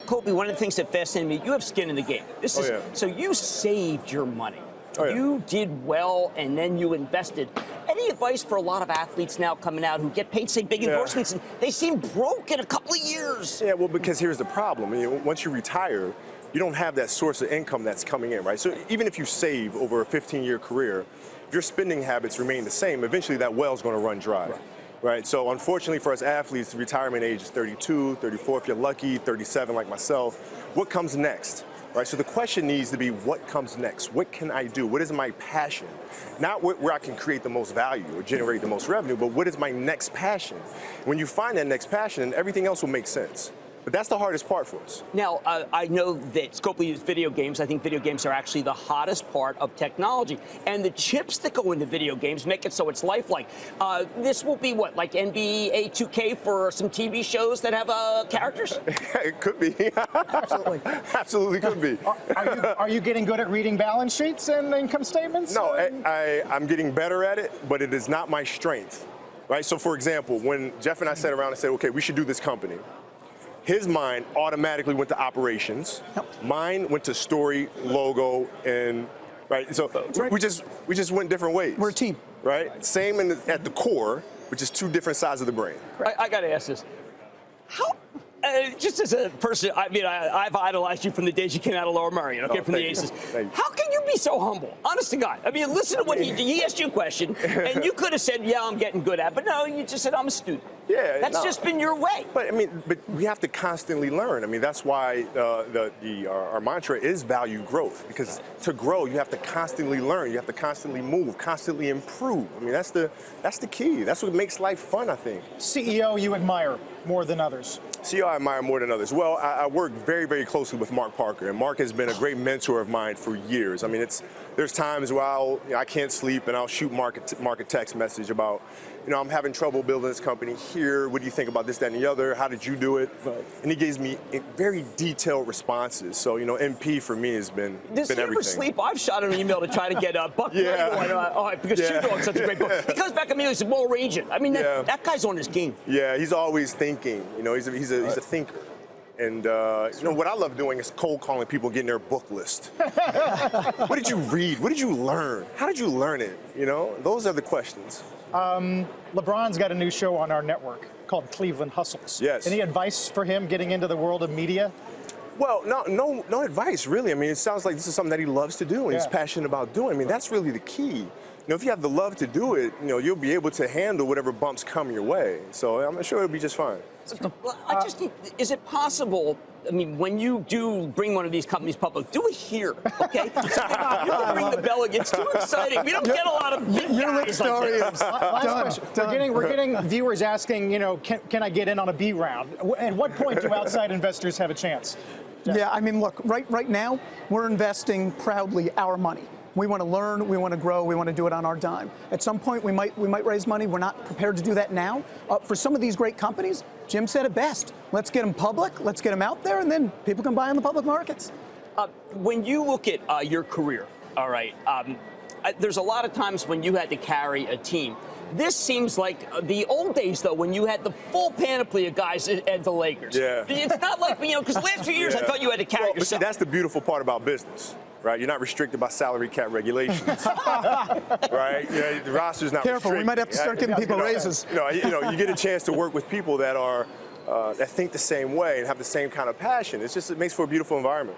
Kobe, one of the things that fascinated me, you have skin in the game. So you saved your money. You did well, and then you invested. Any advice for a lot of athletes now coming out who get paid, say, big endorsements, and they seem broke in a couple of years? Yeah, well, because here's the problem. I mean, once you retire, you don't have that source of income that's coming in, right? So even if you save over a 15-year career, if your spending habits remain the same, eventually that well's going to run dry. Right, so unfortunately for us athletes, the retirement age is 32, 34 if you're lucky, 37 like myself. What comes next? Right, so the question needs to be, what comes next? What can I do? What is my passion? Not where I can create the most value or generate the most revenue, but what is my next passion? When you find that next passion, everything else will make sense. But that's the hardest part for us. Now, I know that Scopely uses video games. I think video games are actually the hottest part of technology. And the chips that go into video games make it so it's lifelike. This will be what, like NBA 2K for some TV shows that have characters? It could be. Absolutely. Absolutely could be. Are you getting good at reading balance sheets and income statements? No, I'm getting better at it, but it is not my strength. Right? So, for example, when Jeff and I sat around and said, okay, we should do this company, his mind automatically went to operations. Mine went to story, logo, and right. So we just went different ways. We're a team, right? Same at the core, but just two different sides of the brain. I got to ask this: how? Just as a person, I mean, I've idolized you from the days you came out of Lower Merion, okay, from the Aces. How can you be so humble? Honest to God. I mean, listen to what he asked you a question, and you could have said, yeah, I'm getting good at it. But no, you just said, I'm a student. Yeah, That's just been your way. But I mean, but we have to constantly learn. I mean, that's why our mantra is value growth, because to grow, you have to constantly learn. You have to constantly move, constantly improve. I mean, that's the key. That's what makes life fun, I think. CEO you admire more than others? CEO I admire more than others. Well, I work very, very closely with Mark Parker, and Mark has been a great mentor of mine for years. I mean, there's times where I can't sleep, and I'll shoot Mark a text message about, I'm having trouble building this company here. What do you think about this, that, and the other? How did you do it? And he gives me very detailed responses. So, MP for me has been everything. Does he ever sleep? I've shot an email to try to get Buck because Shoe Dog's such a great book. He comes back immediately and says, well, range it. I mean, that guy's on his game. Yeah, he's always thinking. He's a thinker. And, what I love doing is cold calling people, getting their book list. What did you read? What did you learn? How did you learn it? Those are the questions. LeBron's got a new show on our network called Cleveland Hustles. Yes. Any advice for him getting into the world of media? Well, no advice, really. I mean, it sounds like this is something that he loves to do and he's passionate about doing. I mean, that's really the key. If you have the love to do it, you'll be able to handle whatever bumps come your way. So I'm sure it'll be just fine. Well, I just think, is it possible? I mean, when you do bring one of these companies public, do it here, okay? You can ring the bell. It's too exciting. We don't get a lot of big guys like Last question. We're getting viewers asking, can I get in on a B round? At what point do outside investors have a chance? Jeff? Yeah, I mean, look, right now, we're investing proudly our money. We want to learn, we want to grow, we want to do it on our dime. At some point, we might raise money. We're not prepared to do that now. For some of these great companies, Jim said it best. Let's get them public, let's get them out there, and then people can buy on the public markets. When you look at your career, all right, there's a lot of times when you had to carry a team. This seems like the old days, though, when you had the full panoply of guys at the Lakers. Yeah. It's not like, because the last few years I thought you had to carry yourself. But see, that's the beautiful part about business. Right, you're not restricted by salary cap regulations. Right, the roster's not Careful, restricted. we might have to start giving people raises. You get a chance to work with people that are that think the same way and have the same kind of passion. It makes for a beautiful environment.